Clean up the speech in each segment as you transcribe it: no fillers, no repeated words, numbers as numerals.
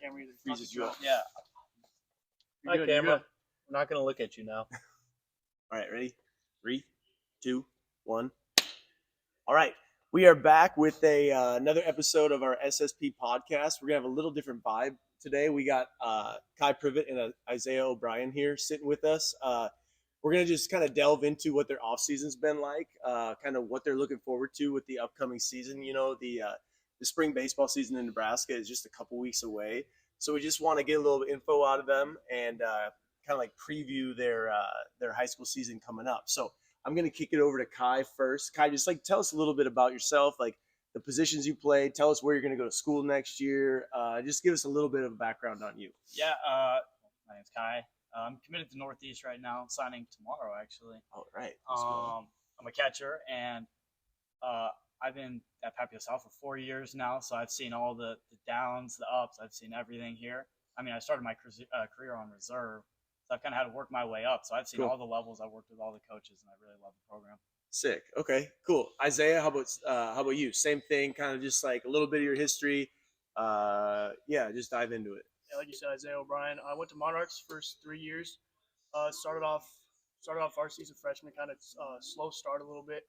camera either. Freezes you up. Yeah. You're good, camera. you're good. I'm not going to look at you now. All right, ready? 3, 2, 1. All right, we are back with another episode of our SSP podcast. We're gonna have a little different vibe today. We got Kai Privett and Isaiah O'Brien here sitting with us. We're gonna just kind of delve into what their off season's been like, kind of what they're looking forward to with the upcoming season. You know, the spring baseball season in Nebraska is just a couple weeks away, so we just want to get a little info out of them and kind of like preview their high school season coming up. So I'm going to kick it over to Kai first. Kai, just like tell us a little bit about yourself, like the positions you play. Tell us where you're going to go to school next year. Just give us a little bit of a background on you. Yeah, my name's Kai. I'm committed to Northeast right now. I'm signing tomorrow, actually. All right. I'm a catcher, and I've been at Papillion South for 4 years now, so I've seen all the downs, the ups. I've seen everything here. I mean, I started my career on reserve. So I've kind of had to work my way up. So I've seen all the levels. I worked with all the coaches, and I really love the program. Sick. Okay, cool. Isaiah, how about you? Same thing, kind of just like a little bit of your history. Yeah, just dive into it. Yeah, like you said, Isaiah O'Brien. I went to Monarchs first 3 years. Started off varsity as a freshman, kind of slow start a little bit.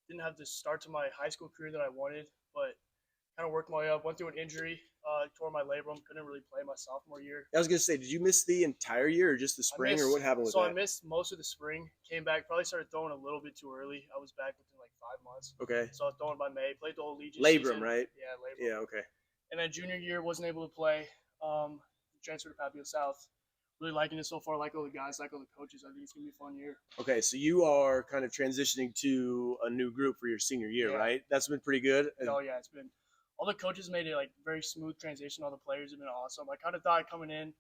Didn't have the start to my high school career that I wanted, but kind of worked my way up. Went through an injury, tore my labrum, couldn't really play my sophomore year. I was gonna say, did you miss the entire year or just the spring, or what happened with that? So I missed most of the spring. Came back, probably started throwing a little bit too early. I was back within like 5 months. Okay. So I was throwing by May. Played the whole Legion Labrum, season. right? Yeah, labrum. Yeah. Okay. And then junior year, wasn't able to play. Transferred to Papillion South. Really liking it so far. Like all the guys, like all the coaches. I think it's gonna be a fun year. Okay, so you are kind of transitioning to a new group for your senior year, right? That's been pretty good. Oh yeah, it's been. All the coaches made it like very smooth transition. All the players have been awesome. I kind of thought coming in,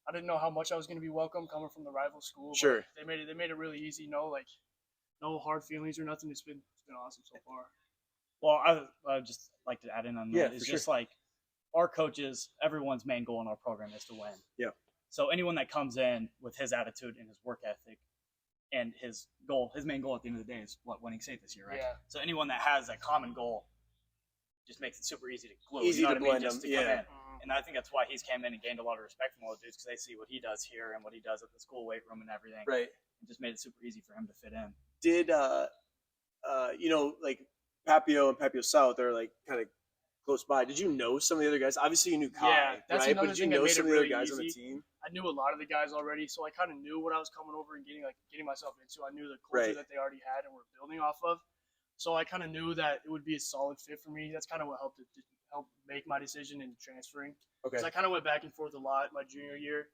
I didn't know how much I was going to be welcome coming from the rival school. Sure. They made it really easy. No hard feelings or nothing. It's been awesome so far. Well, I would just like to add in on that. Yeah, It's just like our coaches, everyone's main goal in our program is to win. Yeah. So anyone that comes in with his attitude and his work ethic and his main goal at the end of the day is winning state this year, right? Yeah. So anyone that has a common goal just makes it super easy to glue. Easy you know to what I mean? blend Just them, to come yeah. in. And I think that's why he's came in and gained a lot of respect from all the dudes, because they see what he does here and what he does at the school weight room and everything. Right. It just made it super easy for him to fit in. Did like Papio and Papio South are like kind of close by. Did you know some of the other guys? Obviously, you knew Kai, Yeah, that's right? another But did you thing that know made some it of the other really guys on the easy. team? I knew a lot of the guys already, so I kind of knew what I was coming over and getting myself into. I knew the culture that they already had and were building off of. So I kind of knew that it would be a solid fit for me. That's kind of what helped make my decision in transferring. Okay. So I kind of went back and forth a lot my junior year,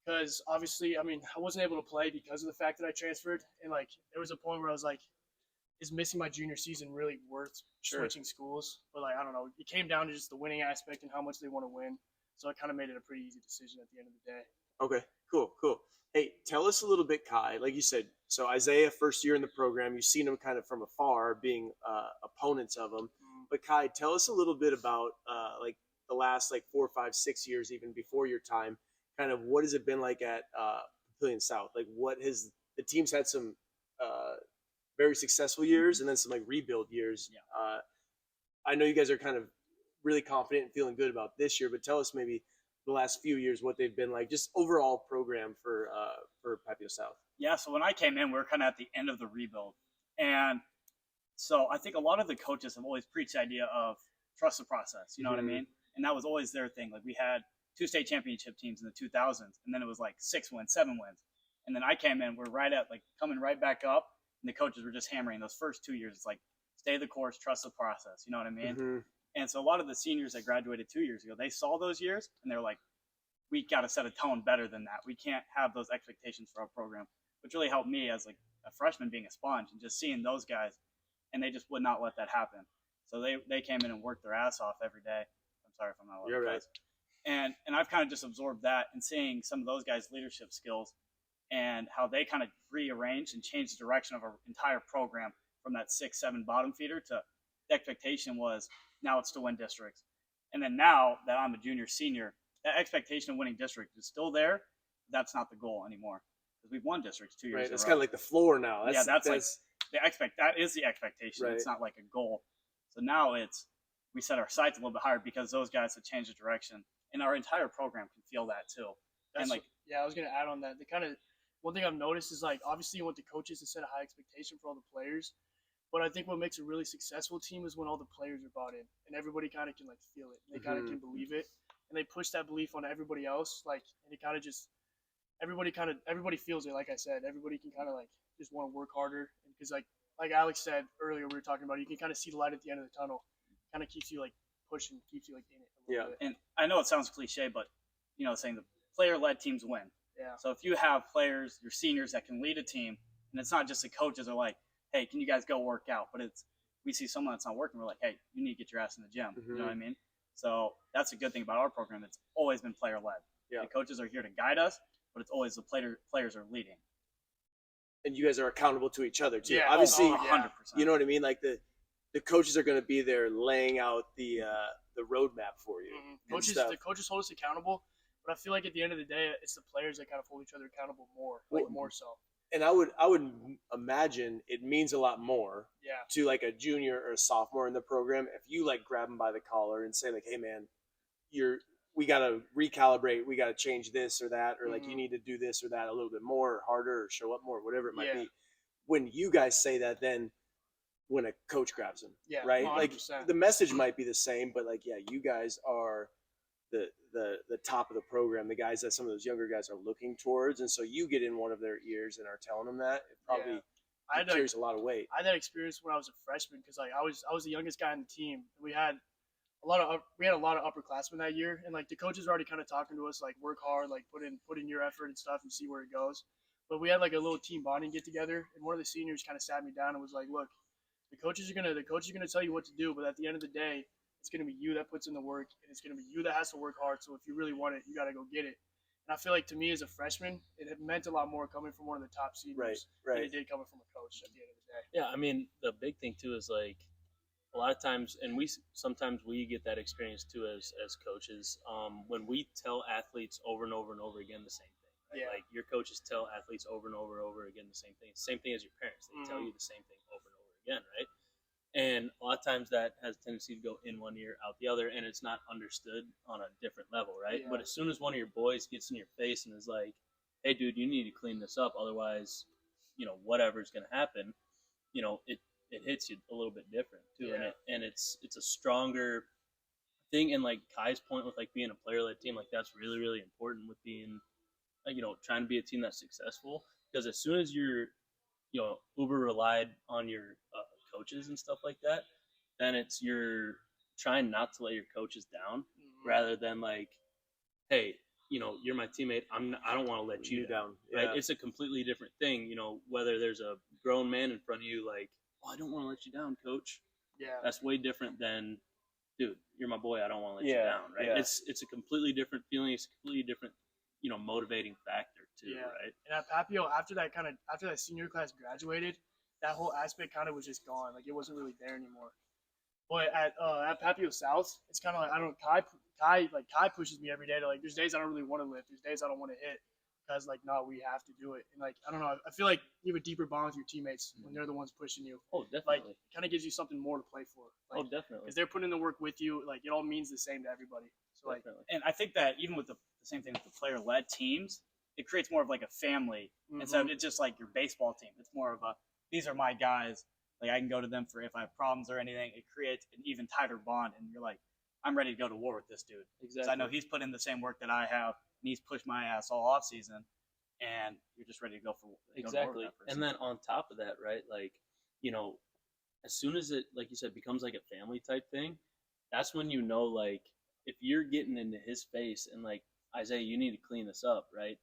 because obviously, I mean, I wasn't able to play because of the fact that I transferred, and like there was a point where I was like, is missing my junior season really worth switching schools? But like, I don't know. It came down to just the winning aspect and how much they want to win. So it kind of made it a pretty easy decision at the end of the day. Okay, cool. Hey, tell us a little bit, Kai. Like you said, so Isaiah, first year in the program, you've seen him kind of from afar, being opponents of him. But Kai, tell us a little bit about like the last 4, 5, 6 years, even before your time. Kind of what has it been like at Papillion South? Like, what has the team's had some very successful years and then some like rebuild years. Yeah. I know you guys are kind of really confident and feeling good about this year, but tell us maybe the last few years what they've been like, just overall program for Papillion South. Yeah, so when I came in, we were kind of at the end of the rebuild. And so I think a lot of the coaches have always preached the idea of trust the process, you know what I mean? And that was always their thing. Like we had 2 state championship teams in the 2000s, and then it was like 6 wins, 7 wins. And then I came in, we're right at coming right back up, and the coaches were just hammering those first 2 years. It's like, stay the course, trust the process, you know what I mean? Mm-hmm. And so a lot of the seniors that graduated 2 years ago, they saw those years, and they're like, we got to set a tone better than that. We can't have those expectations for our program, which really helped me as like a freshman being a sponge and just seeing those guys, and they just would not let that happen. So they came in and worked their ass off every day. I'm sorry if I'm not allowed to cuss. And I've kind of just absorbed that and seeing some of those guys' leadership skills and how they kind of rearranged and changed the direction of our entire program from that 6-7 bottom feeder to the expectation was now it's to win districts. And then now that I'm a junior senior, that expectation of winning district is still there. That's not the goal anymore because we've won districts 2 years in a row. That's kind of like the floor now. That is the expectation. Right. It's not like a goal. So now we set our sights a little bit higher because those guys have changed the direction and our entire program can feel that too. That's And I was gonna add on that. The kind of one thing I've noticed is like obviously you want the coaches to set a high expectation for all the players, but I think what makes a really successful team is when all the players are bought in and everybody kind of can like feel it. They kind of can believe it, and they push that belief on everybody else. Like, and it kind of just everybody feels it. Like I said, everybody can kind of like just want to work harder, because like Alex said earlier, we were talking about, you can kind of see the light at the end of the tunnel. Kind of keeps you like pushing, keeps you like in it a little bit. and I know it sounds cliche, but saying the player-led teams win. Yeah. So if you have players, your seniors that can lead a team, and it's not just the coaches are like, hey, can you guys go work out? But we see someone that's not working, we're like, hey, you need to get your ass in the gym. You know what I mean? So that's a good thing about our program. It's always been player-led. Yeah. The coaches are here to guide us, but it's always the players are leading. And you guys are accountable to each other too. Yeah, Obviously, 100%. you know what I mean. Like the coaches are going to be there laying out the roadmap for you. and stuff. The coaches hold us accountable, but I feel like at the end of the day, it's the players that kind of hold each other accountable more, more so. And I would imagine it means a lot more Yeah. to like a junior or a sophomore in the program if you like grab them by the collar and say like, hey man, we got to recalibrate, we got to change this or that, or like you need to do this or that a little bit more or harder or show up more, whatever it might be. When you guys say that, then when a coach grabs them, right? 100%. Like the message might be the same, but like, yeah, you guys are the top of the program, the guys that some of those younger guys are looking towards. And so you get in one of their ears and are telling them that, it probably carries a lot of weight. I had that experience when I was a freshman, because like I was the youngest guy on the team. We had a lot of upperclassmen that year, and like the coaches were already kind of talking to us like, work hard, like put in your effort and stuff and see where it goes. But we had like a little team bonding get together, and one of the seniors kind of sat me down and was like, look, the coaches are gonna tell you what to do, but at the end of the day, it's gonna be you that puts in the work, and it's gonna be you that has to work hard. So if you really want it, you gotta go get it. And I feel like to me as a freshman, it meant a lot more coming from one of the top seniors than it did coming from a coach at the end of the day. Yeah, I mean, the big thing too is like a lot of times, and sometimes we get that experience too as coaches, when we tell athletes over and over and over again the same thing. Right? Yeah. Like your coaches tell athletes over and over and over again the same thing. Same thing as your parents. They tell you the same thing over and over again, right? And a lot of times that has a tendency to go in one ear, out the other, and it's not understood on a different level, right? Yeah. But as soon as one of your boys gets in your face and is like, hey, dude, you need to clean this up, otherwise, whatever's going to happen, it hits you a little bit different too. Yeah. And it's a stronger thing. And like Kai's point with like being a player-led team, like that's really, really important with being, trying to be a team that's successful. Because as soon as you're, uber relied on your coaches and stuff like that, then you're trying not to let your coaches down rather than like, hey, you're my teammate. I don't want to let you down. Right? It's a completely different thing. Whether there's a grown man in front of you, like, oh, I don't want to let you down, coach. Yeah. That's way different than, dude, you're my boy. I don't want to let you down. Right. Yeah. It's a completely different feeling. It's a completely different, motivating factor too. Yeah. Right. And at Papillion, after that senior class graduated, that whole aspect kind of was just gone. Like it wasn't really there anymore. But at Papillion South, it's kind of like, I don't know, Kai pushes me every day to like, there's days I don't really want to lift. There's days I don't want to hit because like, no, we have to do it. And like, I don't know, I feel like you have a deeper bond with your teammates when they're the ones pushing you. Oh, definitely. Like, it kind of gives you something more to play for. Like, definitely. because they're putting in the work with you. Like, it all means the same to everybody. So like, Definitely. And I think that even with the same thing with the player-led teams, it creates more of like a family instead of it's just like your baseball team. It's more of these are my guys. Like I can go to them for if I have problems or anything. It creates an even tighter bond, and you're like, I'm ready to go to war with this dude. Exactly. 'Cause I know he's put in the same work that I have, and he's pushed my ass all off season, and you're just ready to go for Exactly. Go to war with that person. And then on top of that, right, like, as soon as it, like you said, becomes like a family type thing, that's when like, if you're getting into his face and like, Isaiah, you need to clean this up, right?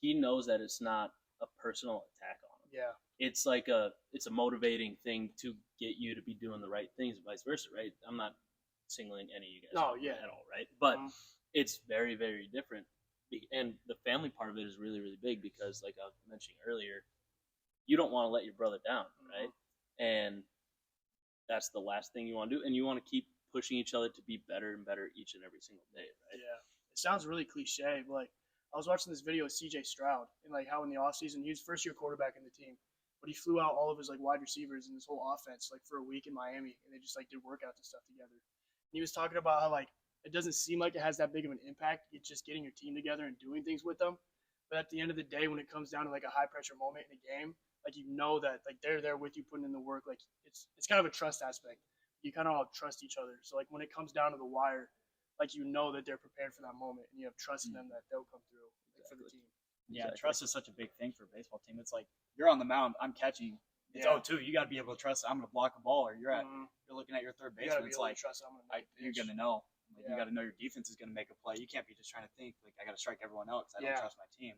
He knows that it's not a personal attack on him. yeah. It's like it's a motivating thing to get you to be doing the right things and vice versa, right? I'm not singling any of you guys out at all, right? But it's very, very different. And the family part of it is really, really big because, like I was mentioning earlier, you don't want to let your brother down, right? And that's the last thing you want to do. And you want to keep pushing each other to be better and better each and every single day, right? Yeah. It sounds really cliche, but like I was watching this video of CJ Stroud and like how in the offseason he was first year quarterback in the team, but he flew out all of his like wide receivers and this whole offense like for a week in Miami, and they just like did workouts and stuff together. And he was talking about how like it doesn't seem like it has that big of an impact. It's just getting your team together and doing things with them. But at the end of the day, when it comes down to like a high pressure moment in a game, like you know that like they're there with you putting in the work. Like it's kind of a trust aspect. You kind of all trust each other. So like when it comes down to the wire, like you know that they're prepared for that moment and you have trust in them that they'll come through like, for the team. Yeah, trust is such a big thing for a baseball team. It's like you're on the mound, I'm catching. It's 0-2. You got to be able to trust. I'm going to block a ball, or you're looking at your third baseman. It's like you're going to know. Like, you got to know your defense is going to make a play. You can't be just trying to think like I got to strike everyone out because I don't trust my team.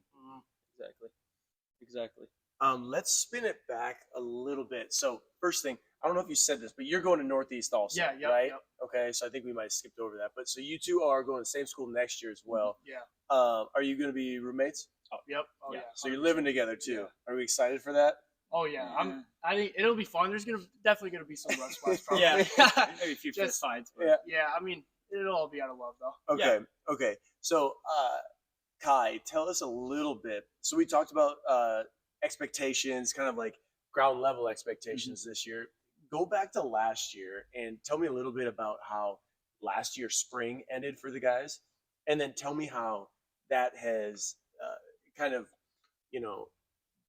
Exactly. Let's spin it back a little bit. So first thing, I don't know if you said this, but you're going to Northeast also, right? Yep. Okay, so I think we might have skipped over that. But so you two are going to the same school next year as well. Yeah. Are you going to be roommates? Yep. Oh, yeah. So you're living together too. Yeah. Are we excited for that? Oh yeah. I think it'll be fun. There's definitely gonna be some rough spots. Probably. Maybe a few fist fights. But I mean, it'll all be out of love though. Okay. Yeah. Okay. So, Kai, tell us a little bit. So we talked about expectations, kind of like ground level expectations this year. Go back to last year and tell me a little bit about how last year's spring ended for the guys, and then tell me how that has kind of,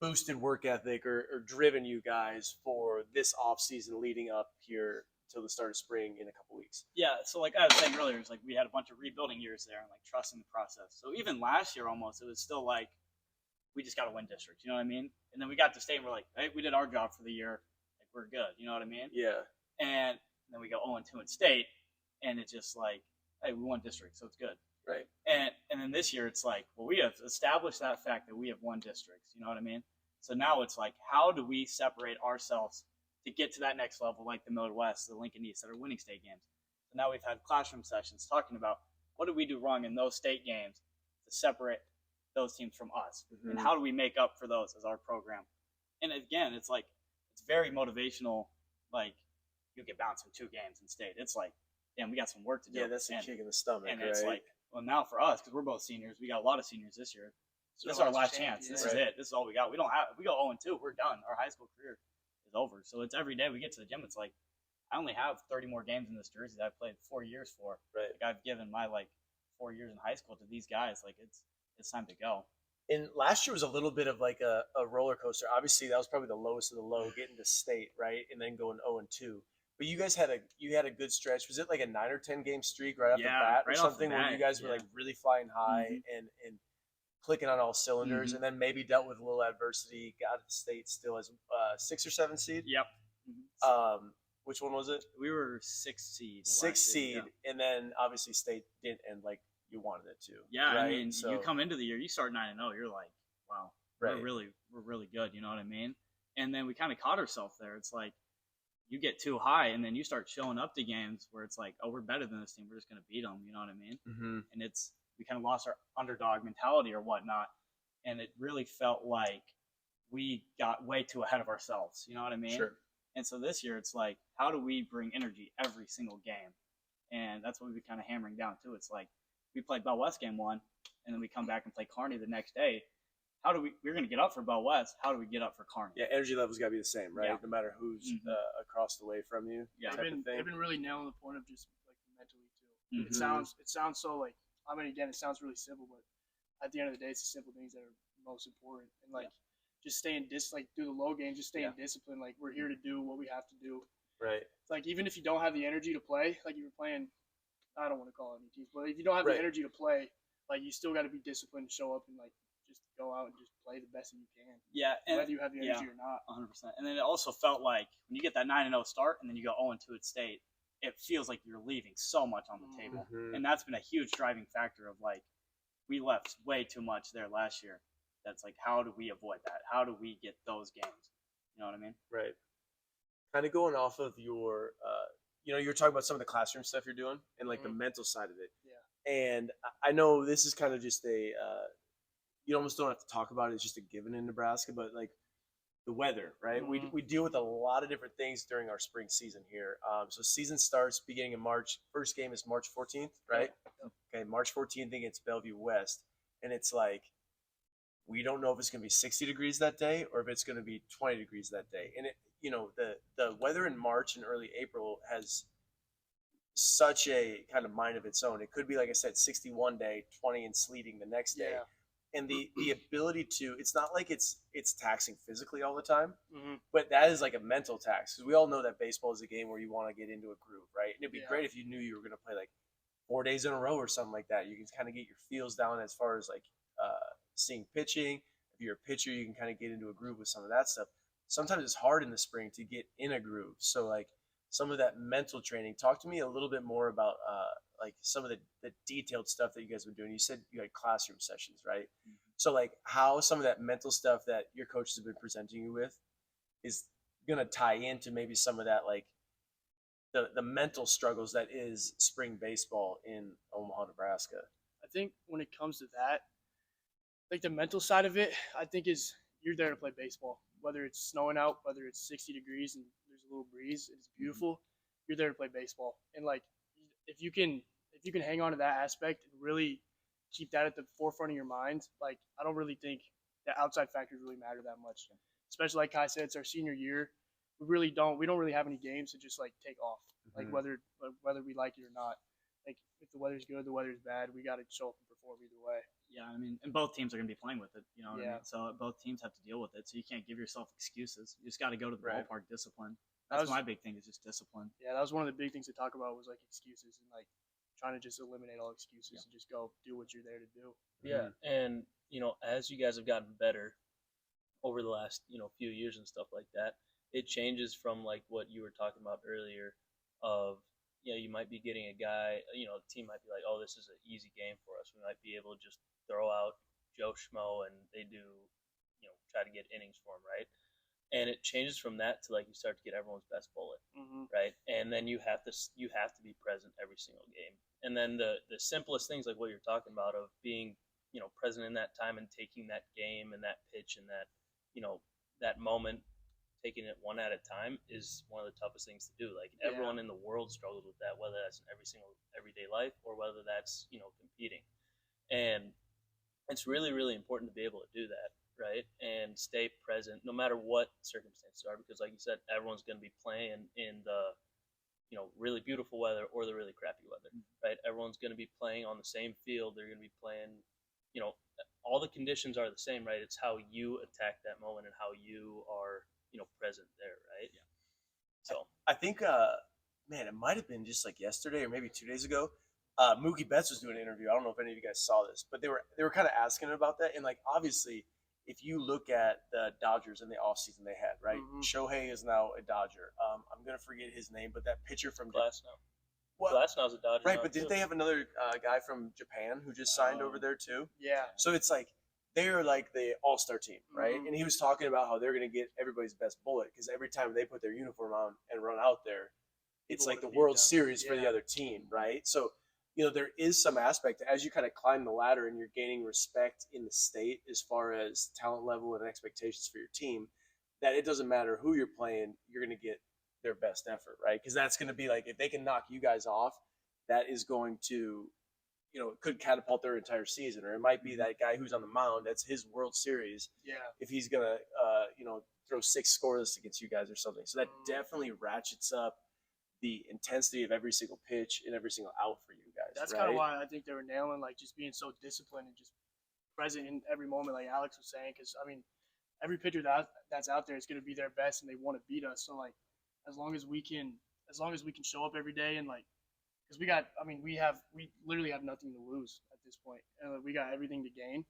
boosted work ethic or driven you guys for this off season leading up here till the start of spring in a couple weeks. Yeah, so like I was saying earlier, it's like we had a bunch of rebuilding years there and like trust in the process. So even last year almost, it was still like we just got to win districts, you know what I mean? And then we got to state and we're like, hey, we did our job for the year, like we're good, you know what I mean? Yeah. And then we go 0-2 in state, and it's just like, hey, we won districts, so it's good. Right. And then this year it's like, well, we have established that fact that we have won districts, you know what I mean? So now it's like, how do we separate ourselves to get to that next level, like the Millard West, the Lincoln East, that are winning state games? So now we've had classroom sessions talking about what did we do wrong in those state games to separate those teams from us, and how do we make up for those as our program? And again, it's like it's very motivational. Like you get bounced in 2 games in state. It's like, damn, we got some work to do. Yeah, that's a kick in the stomach. And it's like, well, now for us, because we're both seniors, we got a lot of seniors this year. So this is our last chance. This is it. This is all we got. We don't have. If we go 0-2, we're done. Our high school career is over. So it's every day we get to the gym. It's like I only have 30 more games in this jersey that I've played 4 years for. Right. Like I've given my 4 years in high school to these guys. Like it's time to go. And last year was a little bit of like a roller coaster. Obviously, that was probably the lowest of the low, getting to state, right, and then going 0-2. But you guys had a good stretch. Was it like a 9 or 10 game streak right off the bat or something where you guys were like really flying high and clicking on all cylinders, and then maybe dealt with a little adversity, got to the state still as 6 or 7 seed? Yep. Which one was it? We were 6 seed. 6 seed, and then obviously state didn't end like you wanted it to. Yeah, right? I mean, you come into the year, you start 9-0, you're like, wow, right. we're really good. You know what I mean? And then we kind of caught ourselves there. It's like you get too high, and then you start showing up to games where it's like, oh, we're better than this team. We're just gonna beat them. You know what I mean? Mm-hmm. And we kind of lost our underdog mentality or whatnot, and it really felt like we got way too ahead of ourselves. You know what I mean? Sure. And so this year, it's like, how do we bring energy every single game? And that's what we've been kind of hammering down too. It's like we played Bell West game 1, and then we come back and play Kearney the next day. We're going to get up for Bell West. How do we get up for Kearney? Yeah, energy levels got to be the same, right? Yeah. No matter who's across the way from you. Yeah, they've been really nailing the point of just like mentally too. Mm-hmm. It sounds so like, I mean, again, it sounds really simple, but at the end of the day, it's the simple things that are most important. And like, just staying through the low game, just staying disciplined. Like we're here to do what we have to do. Right. It's like even if you don't have the energy to play, like you were playing, I don't want to call it any teams, but if you don't have the energy to play, like you still got to be disciplined to show up and like just go out and just play the best that you can. Yeah, and whether you have the energy or not. 100%. And then it also felt like when you get that 9-0 start and then you go 0-2 at state, it feels like you're leaving so much on the table. Mm-hmm. And that's been a huge driving factor of like we left way too much there last year. That's like, how do we avoid that? How do we get those games? You know what I mean? Right. Kind of going off of your, you're talking about some of the classroom stuff you're doing and like the mental side of it. Yeah. And I know this is kind of just you almost don't have to talk about it. It's just a given in Nebraska, but like the weather, right? Mm-hmm. We deal with a lot of different things during our spring season here. So season starts beginning of March. First game is March 14th, right? Okay, March 14th against Bellevue West. And it's like, we don't know if it's going to be 60 degrees that day or if it's going to be 20 degrees that day. And the weather in March and early April has such a kind of mind of its own. It could be, like I said, 61 day, 20 and sleeting the next day. Yeah. And the ability to, it's not like it's taxing physically all the time, Mm-hmm. but that is like a mental tax, because we all know that baseball is a game where you want to get into a groove, right? And it'd be Yeah. great if you knew you were going to play like 4 days in a row or something like that. You can kind of get your feels down as far as like seeing pitching. If you're a pitcher, you can kind of get into a groove with some of that stuff. Sometimes it's hard in the spring to get in a groove. So like some of that mental training. Talk to me a little bit more about like some of the detailed stuff that you guys were doing. You said you had classroom sessions, right? Mhm. So like how some of that mental stuff that your coaches have been presenting you with is gonna tie into maybe some of that like the mental struggles that is spring baseball in Omaha, Nebraska. I think when it comes to that, like the mental side of it, I think is you're there to play baseball. Whether it's snowing out, whether it's 60 degrees and there's a little breeze, it's beautiful. You're there to play baseball. And like if you can hang on to that aspect and really keep that at the forefront of your mind, like I don't really think the outside factors really matter that much. Especially like Kai said, it's our senior year. We don't really have any games to just like take off. Like Mhm. whether we like it or not. Like if the weather's good, the weather's bad, we got to show up and perform either way. Yeah, I mean, and both teams are going to be playing with it. You know what I Yeah. mean? So both teams have to deal with it. So you can't give yourself excuses. You just got to go to the Right. ballpark discipline. That That's was- my big thing is just discipline. Yeah, that was one of the big things to talk about was like excuses and like trying to just eliminate all excuses Yeah. and just go do what you're there to do. Yeah, and as you guys have gotten better over the last few years and stuff like that, it changes from like what you were talking about earlier. Of you might be getting a guy, the team might be like, oh, this is an easy game for us. We might be able to just throw out Joe Schmo and they do, try to get innings for him, right? And it changes from that to like you start to get everyone's best bullet, Mm-hmm. right? And then you have to be present every single game. And then the simplest things like what you're talking about of being present in that time and taking that game and that pitch and that that moment, taking it one at a time is one of the toughest things to do. Like everyone in the world struggles with that, whether that's in every single everyday life or whether that's competing. And it's really, really important to be able to do that, right? And stay present no matter what circumstances are, because like you said, everyone's going to be playing in the really beautiful weather or the really crappy weather, right? Everyone's going to be playing on the same field. They're going to be playing, all the conditions are the same, right? It's how you attack that moment and how you are present there, right? Yeah. So I think, man, it might have been just like yesterday or maybe 2 days ago. Mookie Betts was doing an interview. I don't know if any of you guys saw this, but they were kind of asking about that. And like, obviously, if you look at the Dodgers in the offseason they had, right? Mhm. Shohei is now a Dodger. I'm gonna forget his name, but that pitcher from Glasnow. Well, Glasnow's a Dodger. right, now, but didn't too. they have another guy from Japan who just signed Oh. over there too? Yeah. So it's like they're like the all-star team, right? Mhm. And he was talking about how they're going to get everybody's best bullet because every time they put their uniform on and run out there, it's People like the wanna beat World them. Series for the Yeah. other team, right? So, there is some aspect as you kind of climb the ladder and you're gaining respect in the state as far as talent level and expectations for your team, that it doesn't matter who you're playing, you're going to get their best effort, right? Because that's going to be like if they can knock you guys off, that is going to it could catapult their entire season, or it might be that guy who's on the mound. That's his World Series. Yeah. If he's gonna, throw 6 scoreless against you guys or something, so that definitely ratchets up the intensity of every single pitch and every single out for you guys. That's right? kind of why I think they were nailing like just being so disciplined and just present in every moment, like Alex was saying. Because I mean, every pitcher that's out there is going to be their best, and they want to beat us. So like, as long as we can show up every day and like, because we literally have nothing to lose at this point, and we got everything to gain.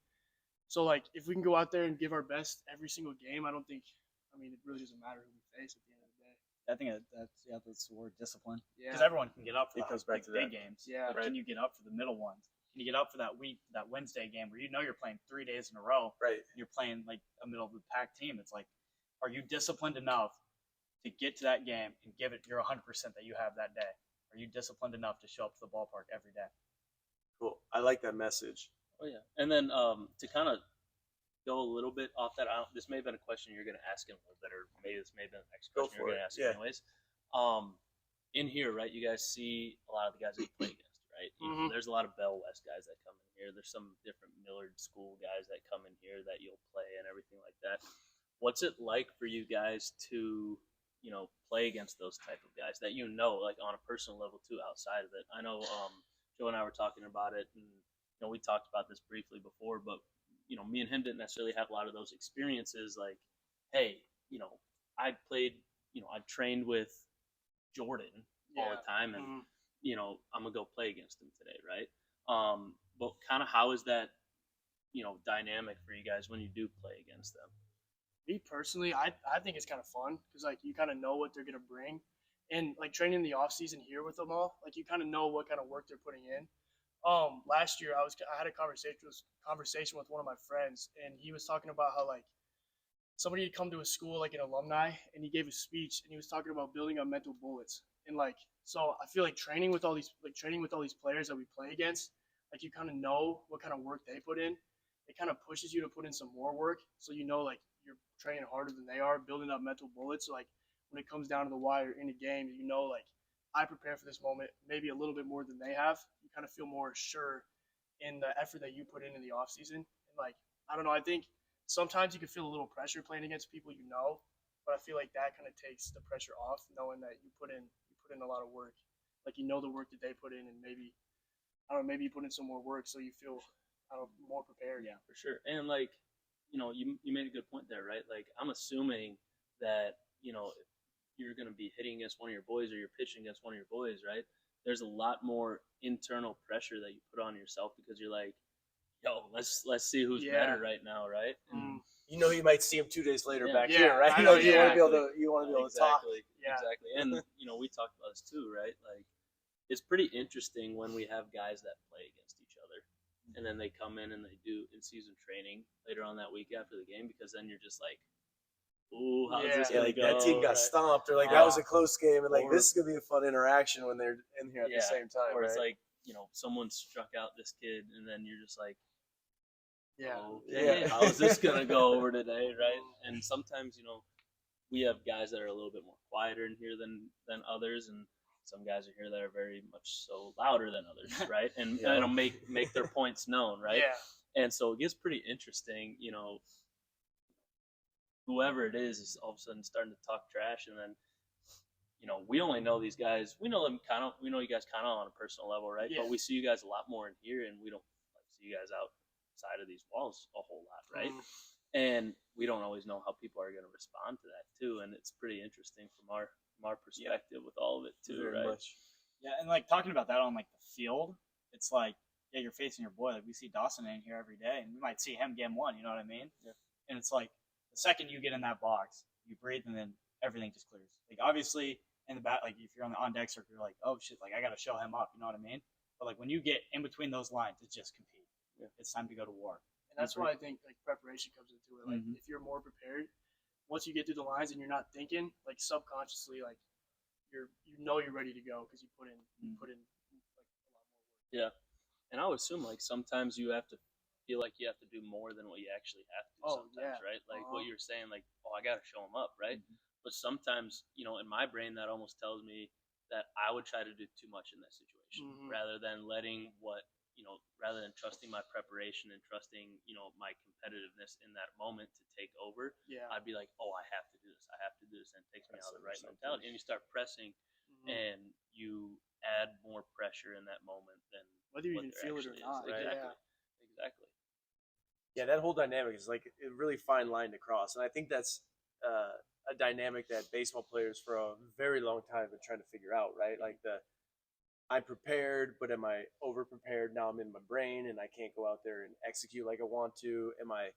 So like, if we can go out there and give our best every single game, it really doesn't matter who we face at the end of the day. I think that's the word discipline. Yeah. Because everyone can get up for It the goes back to big that. games. Yeah. But Right. can you get up for the middle ones? Can you get up for that Wednesday game where you're playing 3 days in a row? Right. And you're playing like a middle of the pack team. It's like, are you disciplined enough to get to that game and give it your 100% that you have that day? Are you disciplined enough to show up to the ballpark every day? Cool. I like that message. Oh yeah, and then to kind of go a little bit off that, this may have been a question you're going to ask in a little bit, or maybe this may have been the next Go question you're for going to it, ask yeah. anyways. In here, right, you guys see a lot of the guys that you play against, right? Mhm. There's a lot of Bell West guys that come in here. There's some different Millard School guys that come in here that you'll play and everything like that. What's it like for you guys to, play against those type of guys that like on a personal level too outside of it. I know Joe and I were talking about it, and we talked about this briefly before, but me and him didn't necessarily have a lot of those experiences. Like, hey, I played, I trained with Jordan all the time, and I'm gonna go play against him today, right? But kind of how is that dynamic for you guys when you do play against them? Me personally, I think it's kind of fun because like you kind of know what they're gonna bring, and like training in the off season here with them all, like you kind of know what kind of work they're putting in. Last year I had a conversation with one of my friends, and he was talking about how like somebody had come to his school, like an alumni, and he gave a speech, and he was talking about building up mental bullets, and like so I feel like training with all these players that we play against, like you kind of know what kind of work they put in. It kind of pushes you to put in some more work, so like you're training harder than they are, building up mental bullets. So like when it comes down to the wire in a game, like I prepare for this moment maybe a little bit more than they have. You kind of feel more sure in the effort that you put in the off season. And like I don't know, I think sometimes you can feel a little pressure playing against people but I feel like that kind of takes the pressure off, knowing that you put in a lot of work. Like the work that they put in, and maybe maybe you put in some more work, so you feel more prepared. Yeah, for sure. And like you made a good point there, right? Like I'm assuming that if you're going to be hitting against one of your boys or you're pitching against one of your boys, right? There's a lot more internal pressure that you put on yourself because you're like, yo, let's see who's better right now, right? And you might see him 2 days later back Yeah, here, right? I know, You want to be able to talk. Yeah. Exactly. And we talked about this too, right? Like it's pretty interesting when we have guys that play against each other, and then they come in and they do in-season training later on that week after the game, because then you're just like, ooh, how's this gonna like go? that team got stomped, or like that was a close game, and like this is gonna be a fun interaction when they're in here at the same time. Or it's right? like someone struck out this kid, and then you're just like, Yeah. okay, how is this gonna go over today, right? And sometimes we have guys that are a little bit more quieter in here than others, and some guys are here that are very much so louder than others, right? And make their points known, right? Yeah. And so it gets pretty interesting, whoever it is all of a sudden starting to talk trash, and then we only know these guys. We know them we know you guys kind of on a personal level, right? Yeah. But we see you guys a lot more in here, and we don't see you guys outside of these walls a whole lot, right? And we don't always know how people are going to respond to that too, and it's pretty interesting from our perspective with all of it too, Very right? much. Yeah, and like talking about that on like the field, it's like you're facing your boy. Like we see Dawson in here every day, and we might see him game one. You know what I mean? Yeah. And it's like the second you get in that box, you breathe, and then everything just clears. Like obviously in the bat, like if you're on the on deck circle, you're like, oh shit, like I got to show him up. You know what I mean? But like when you get in between those lines, it's just compete. Yeah. It's time to go to war. And that's why I think like preparation comes into it. Like if you're more prepared, once you get through the lines and you're not thinking, like subconsciously, like you're ready to go because you put in like a lot more work. Yeah, and I would assume like sometimes you have to feel like you have to do more than what you actually have to sometimes, right? Like what you were saying, like, oh, I got to show them up, right? But sometimes, in my brain, that almost tells me that I would try to do too much in that situation rather than rather than trusting my preparation and trusting, my competitiveness in that moment to take over. Yeah. I'd be like, oh, I have to do this. And it takes me out of the right mentality. And you start pressing and you add more pressure in that moment than whether you even feel it or not. Right? Yeah. Exactly. Yeah, that whole dynamic is like a really fine line to cross, and I think that's a dynamic that baseball players for a very long time have been trying to figure out, right? Like I'm prepared, but am I over prepared? Now I'm in my brain and I can't go out there and execute like I want to. Am I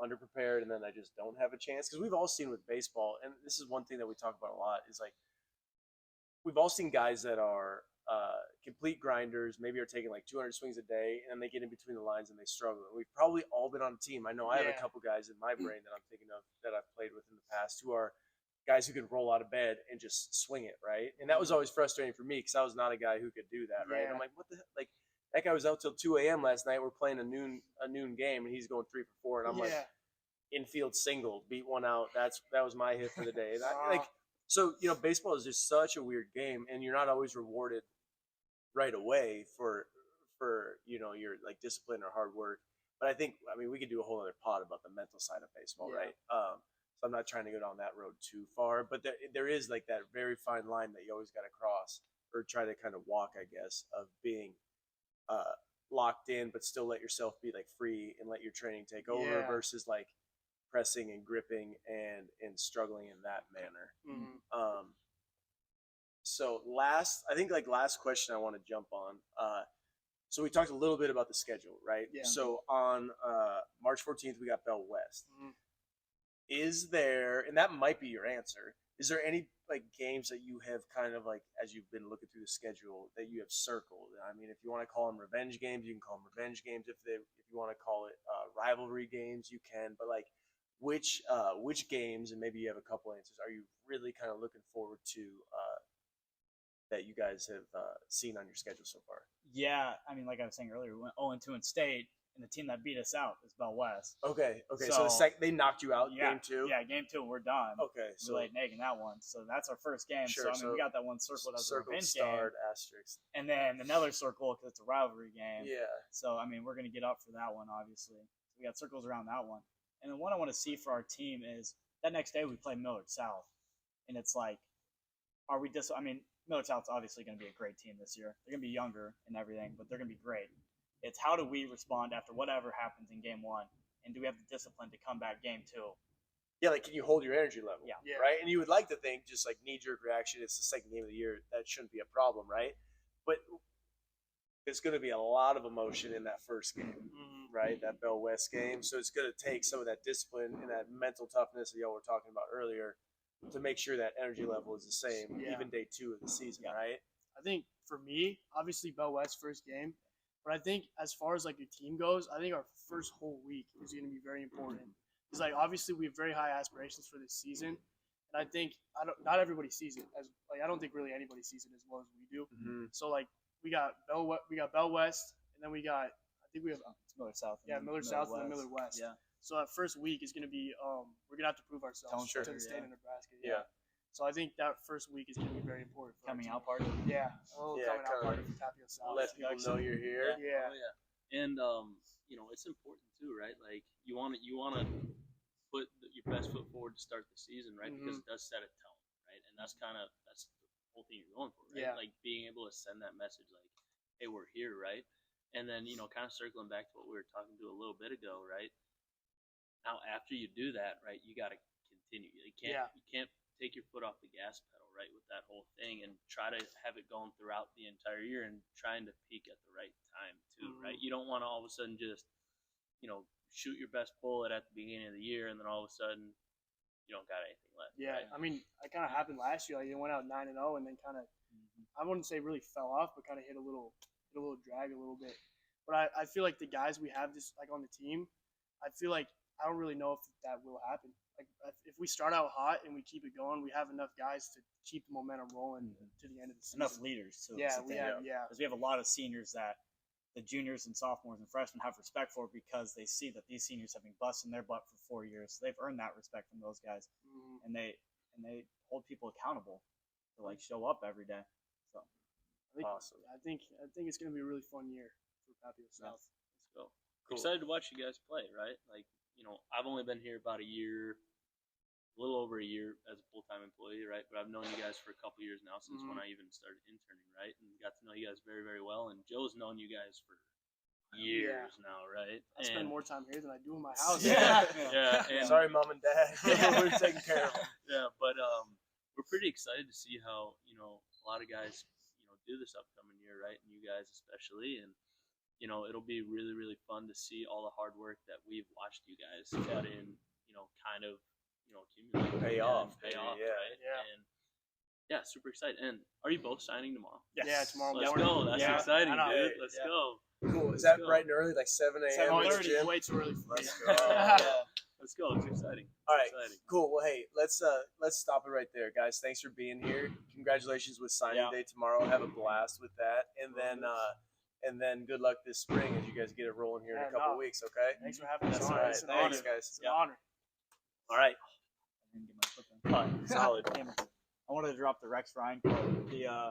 underprepared and then I just don't have a chance? Because we've all seen with baseball, and this is one thing that we talk about a lot, is like we've all seen guys that are complete grinders, maybe are taking like 200 swings a day, and then they get in between the lines and they struggle. And we've probably all been on a team. I know I have a couple guys in my brain that I'm thinking of that I've played with in the past who are guys who could roll out of bed and just swing it, right? And that was always frustrating for me because I was not a guy who could do that, right? I'm like, what the heck? Like, that guy was out till 2 a.m. last night. We're playing a noon game, and he's going 3 for 4, and I'm like, infield single, beat one out. That was my hit for the day. And so baseball is just such a weird game, and you're not always rewarded right away for your like discipline or hard work. But I mean, we could do a whole other pod about the mental side of baseball, right? So I'm not trying to go down that road too far, but there is like that very fine line that you always got to cross or try to kind of walk, I guess, of being locked in, but still let yourself be like free and let your training take over versus like pressing and gripping and struggling in that manner. Mm-hmm. So last question I want to jump on. So we talked a little bit about the schedule, right? Yeah. So on March 14th, we got Bell West. Mm-hmm. Is there, and that might be your answer, is there any like games that you have kind of like, as you've been looking through the schedule, that you have circled? I mean, if you want to call them revenge games, you can call them revenge games. If you want to call it rivalry games, you can. But like, which games, and maybe you have a couple answers, are you really kind of looking forward to that you guys have seen on your schedule so far? Yeah, I mean, like I was saying earlier, we went 0-2 in state, and the team that beat us out is Bell West. Okay. So they knocked you out game 2? Yeah, game 2, we're done. Okay, so we laid an egg in that one. So that's our first game. Sure, so, I mean, we got that one circled as a revenge starred game. asterisk. And then another circle because it's a rivalry game. Yeah. So, I mean, we're going to get up for that one, obviously. We got circles around that one. And the one I want to see for our team is that next day we play Millard South. And it's like, I mean, Millard South's obviously going to be a great team this year. They're going to be younger and everything, but they're going to be great. It's how do we respond after whatever happens in game 1, and do we have the discipline to come back game 2? Yeah, like can you hold your energy level? Yeah. Right? And you would like to think just like knee-jerk reaction, it's the second game of the year, that shouldn't be a problem, right? But there's going to be a lot of emotion in that first game, right? That Bell West game. So it's going to take some of that discipline and that mental toughness that y'all were talking about earlier to make sure that energy level is the same, even day 2 of the season, right? I think for me, obviously Bell West first game, but I think as far as like your team goes, I think our first whole week is going to be very important. Because like obviously we have very high aspirations for this season, and I think not everybody sees it as like I don't think really anybody sees it as well as we do. Mm-hmm. So like we got Bell West, and then we have Millard South. Yeah, Millard South and then Millard West. Yeah. So that first week is going to be we're going to have to prove ourselves to the state of Nebraska. Yeah. So I think that first week is going to be very important. Coming out party. Yeah. Coming out party for Papillion South. Let people know you're here. Yeah. Oh, yeah. And you know, it's important too, right? Like you want to put your best foot forward to start the season, right? Because it does set a tone, right? And that's the whole thing you're going for, right? Yeah. Like being able to send that message, like, hey, we're here, right? And then kind of circling back to what we were talking to a little bit ago, right? Now, after you do that, right, you got to continue. You can't take your foot off the gas pedal, right, with that whole thing, and try to have it going throughout the entire year and trying to peak at the right time too, right? You don't want to all of a sudden just, shoot your best bullet at the beginning of the year and then all of a sudden you don't got anything left. Yeah, right? I mean, it kind of happened last year. Like, it went out 9-0 and then kind of, I wouldn't say really fell off, but kind of hit a little drag a little bit. But I feel like the guys we have just like on the team, I feel like I don't really know if that will happen. Like if we start out hot and we keep it going, we have enough guys to keep the momentum rolling to the end of the season. Enough leaders too. Yeah, we have. Yeah, because we have a lot of seniors that the juniors and sophomores and freshmen have respect for because they see that these seniors have been busting their butt for 4 years. So they've earned that respect from those guys, and they hold people accountable to like show up every day. So awesome. I think it's gonna be a really fun year for Papillion South. Let's go. Cool. Excited to watch you guys play, right? Like, I've only been here about a little over a year as a full-time employee, right? But I've known you guys for a couple years now since when I even started interning, right? And got to know you guys very, very well. And Joe's known you guys for years now, right? I spend more time here than I do in my house. Yeah. And, sorry, Mom and Dad. We're taking care of them. Yeah, but we're pretty excited to see how a lot of guys do this upcoming year, right? And you guys especially, and it'll be really, really fun to see all the hard work that we've watched you guys put in, kind of accumulate, pay off, right? Yeah. And yeah, super excited. And are you both signing tomorrow? Yes. Yeah, tomorrow. Let's go. That's exciting, dude. Let's go. Cool. Is that bright and early, like 7 a.m.? 7:30. Way too early for me. Let's go. Let's go. It's exciting. All right. Exciting. Cool. Well, hey, let's stop it right there, guys. Thanks for being here. Congratulations with signing day tomorrow. Have a blast with that, and then good luck this spring as you guys get it rolling here in a couple of weeks. Okay. Thanks for having us That's on. all right. It's an Thanks, honor. guys. It's an honor. All right. I didn't get my foot in. Solid. Damn it. I wanted to drop the Rex Ryan quote.